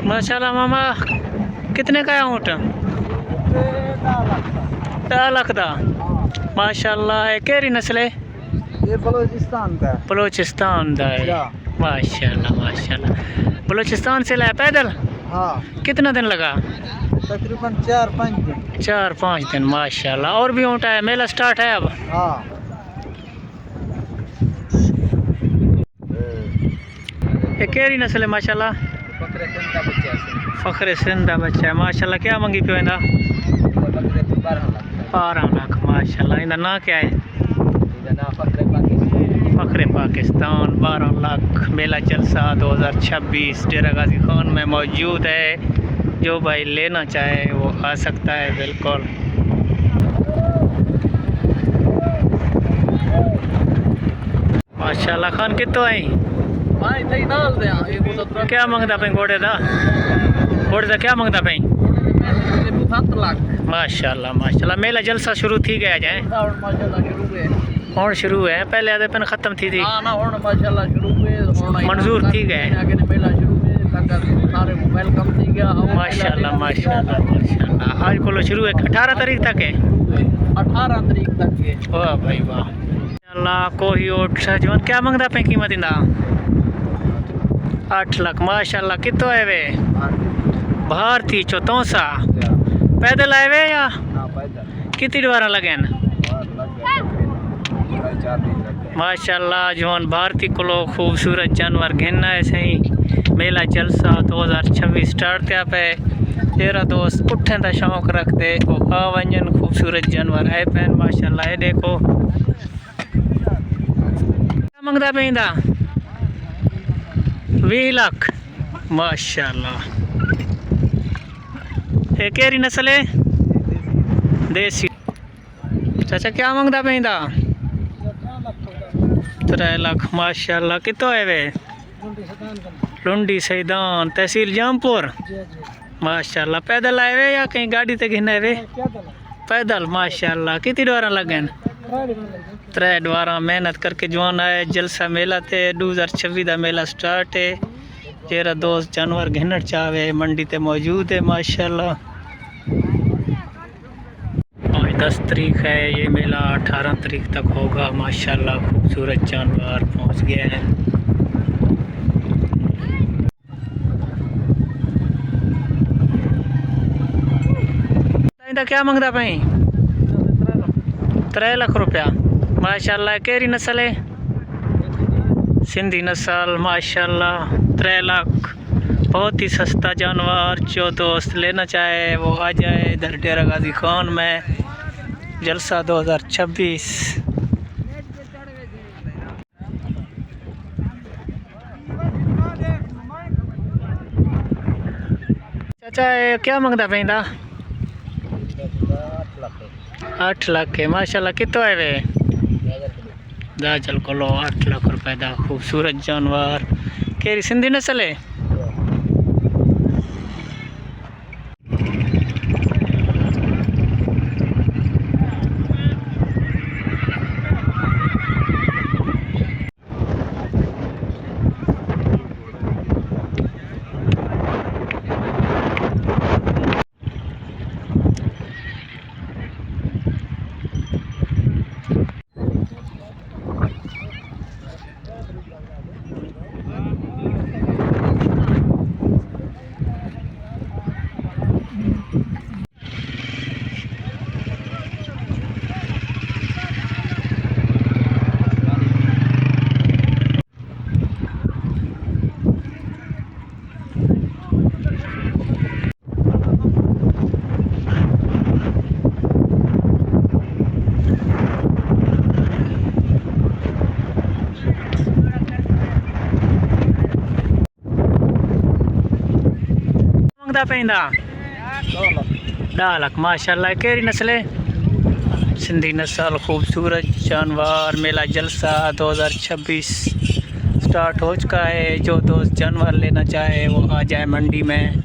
माशाल्लाह मामा, कितने का है ऊँट? 10 लाख का। माशाल्लाह, है केरी नस्ल है? ये बलोचिस्तान का है। बलोचिस्तान का है। माशाल्लाह माशाल्लाह। बलोचिस्तान से लाया पैदल? हाँ। कितना दिन लगा? तकरीबन 4-5 दिन। 4-5 दिन। माशाल्लाह। और भी ऊँट है? मेला स्टार्ट है अब? हाँ। ये केरी नस्ल है माशाल्लाह? फखरे सिंध का बच्चा है माशाल्लाह। क्या मंगी पे इंदा? 12 लाख। माशाल्लाह। इंदा ना क्या है? फखरे पाकिस्तान। 12 लाख। मेला जलसा 2026 डेरा गाजी खान में मौजूद है। जो भाई लेना चाहे वो आ सकता है बिल्कुल। माशाल्लाह। खान कितो आई? क्या मंगता पे घोड़े का? घोड़े का क्या मंगता पे? 7 लाख। माशाल्लाह माशाल्लाह। मेला जलसा शुरू थी गया जाए? और शुरू है, पहले आधे पेन खत्म थी मंजूर थी गए। माशाल्लाह माशाल्लाह माशाल्लाह। आज को शुरू है 18 तारीख तक है? 18 तारीख तक है। वाह भाई वाह। माशाल्लाह। कोही ओट जवान क्या मंगता पे कीमत इंदा? 8 लाख। माशाल्लाह। कितो है वे? भारती 1400। पैदल आए वे या कितनी द्वारा लगे? माशाल्लाह। जवान भारती को खूबसूरत जानवर घेना है सही। मेला जलसा 2026 स्टार्ट थिया पे। तेरा दोस्त उठने का शौक रखते वो आ वंजन खूबसूरत जानवर है पैन। माशाल्लाह। ये देखो क्या मंगता पे इंदा? 20 लाख। माशाल्लाह। ये केरी नस्ल है? देसी। चाचा क्या मंगता पे इंदा? 3 लाख। माशाल्लाह। कितो है वे? लुंडी सैदान, तहसील जामपुर। माशाल्लाह। पैदल आए वे या कहीं गाड़ी ते घिने वे? पैदल। माशाल्लाह। कितनी द्वारा लगन? 3 द्वारा मेहनत करके जवान आए। जलसा मेला ते 2026 का मेला स्टार्ट है। तेरा दोस्त जानवर घिनट चाहे मंडी ते मौजूद है। माशाल्लाह। आज 10 तारीख है, ये मेला 18 तारीख तक होगा। माशाल्लाह। खूबसूरत जानवर पहुंच गए हैं। क्या मंगता पाई? 3 लाख रुपया। माशाल्लाह। केरी नस्ल है? सिंधी नस्ल। माशाल्लाह। 3 लाख। बहुत ही सस्ता जानवर। जो दोस्त लेना चाहे वो आ जाए इधर डेरा गाजी खान में। जलसा 2026। चाचा ये क्या मंगता पे? 8 लाख है। माशाल्लाह। कितो है वे? दाजल को 8 लाख रुपए का खूबसूरत जानवर। केरी सिंधी नस्ल है? मंगता पैंदा? 10 लाख। माशाल्लाह। केरी नस्ल है? सिंधी नस्ल। खूबसूरत जानवर। मेला जलसा 2026 स्टार्ट हो चुका है। जो दोस्त जानवर लेना चाहे वो आ जाए मंडी में।